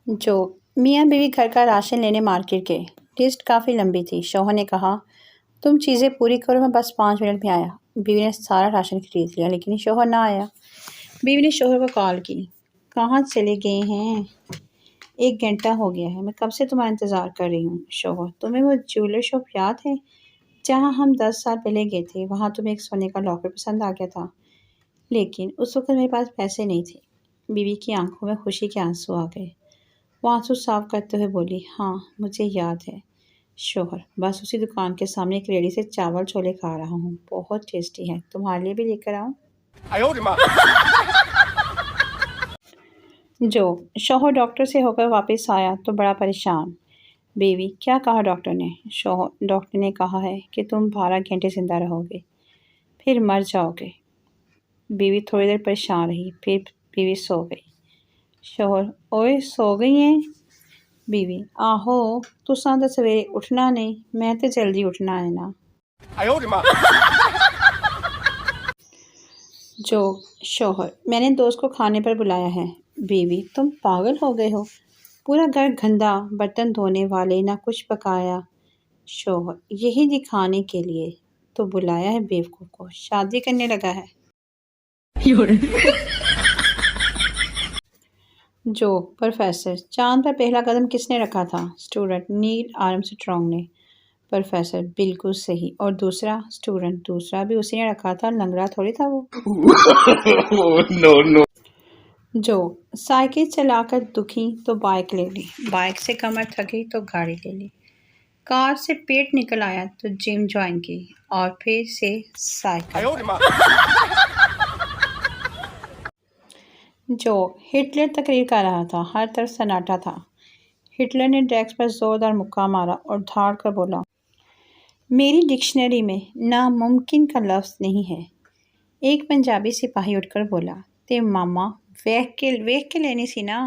جو میاں بیوی گھر کا راشن لینے مارکیٹ گئے۔ لسٹ کافی لمبی تھی۔ شوہر نے کہا تم چیزیں پوری کرو، میں بس 5 منٹ میں آیا۔ بیوی نے سارا راشن خرید لیا لیکن شوہر نہ آیا۔ بیوی نے شوہر کو کال کی، کہاں چلے گئے ہیں؟ 1 گھنٹہ ہو گیا ہے، میں کب سے تمہارا انتظار کر رہی ہوں۔ شوہر تمہیں وہ جیولر شاپ یاد ہے جہاں ہم 10 سال پہلے گئے تھے؟ وہاں تمہیں ایک سونے کا لاکر پسند آ گیا تھا لیکن اس وقت میرے پاس پیسے نہیں تھے۔ بیوی کی آنکھوں میں خوشی کے آنسو آ گئے۔ وہ آنسو صاف کرتے ہوئے بولی، ہاں مجھے یاد ہے۔ شوہر بس اسی دکان کے سامنے ایک ریڑھی سے چاول چھولے کھا رہا ہوں، بہت ٹیسٹی ہے، تمہارے لیے بھی لے کر آؤں؟ جو شوہر ڈاکٹر سے ہو کر واپس آیا تو بڑا پریشان۔ بیوی کیا کہا ڈاکٹر نے؟ شوہر ڈاکٹر نے کہا ہے کہ تم 12 گھنٹے زندہ رہو گے پھر مر جاؤ گے۔ بیوی تھوڑی دیر پریشان رہی، پھر بیوی سو گئی۔ شوہر اوئے سو گئی ہیں؟ بیوی آہو تساں تو سویرے اٹھنا نہیں، میں تو جلدی اٹھنا ہے نا۔ جو شوہر میں نے دوست کو کھانے پر بلایا ہے۔ بیوی تم پاگل ہو گئے ہو، پورا گھر گندا، برتن دھونے والے، نہ کچھ پکایا۔ شوہر یہی دکھانے کے لیے تو بلایا ہے بیوقوف کو، شادی کرنے لگا ہے۔ جو پروفیسر چاند پر پہلا قدم کس نے رکھا تھا؟ اسٹوڈنٹ نیل آرمسٹرانگ نے۔ پروفیسر بالکل صحیح، اور دوسرا؟ اسٹوڈنٹ دوسرا بھی اسی نے رکھا تھا، لنگڑا تھوڑی تھا وہ۔ جو سائیکل چلا کر دکھی تو بائک لے لی، بائک سے کمر تھکی تو گاڑی لے لی، کار سے پیٹ نکل آیا تو جم جوائن کی، اور پھر سے سائیکل۔ جو ہٹلر تقریر کر رہا تھا، ہر طرف سناٹا تھا۔ ہٹلر نے ڈیسک پر زوردار مکہ مارا اور دھاڑ کر بولا، میری ڈکشنری میں ناممکن کا لفظ نہیں ہے۔ ایک پنجابی سپاہی اٹھ کر بولا، تے ماما ویکھ کے لینی سی نا۔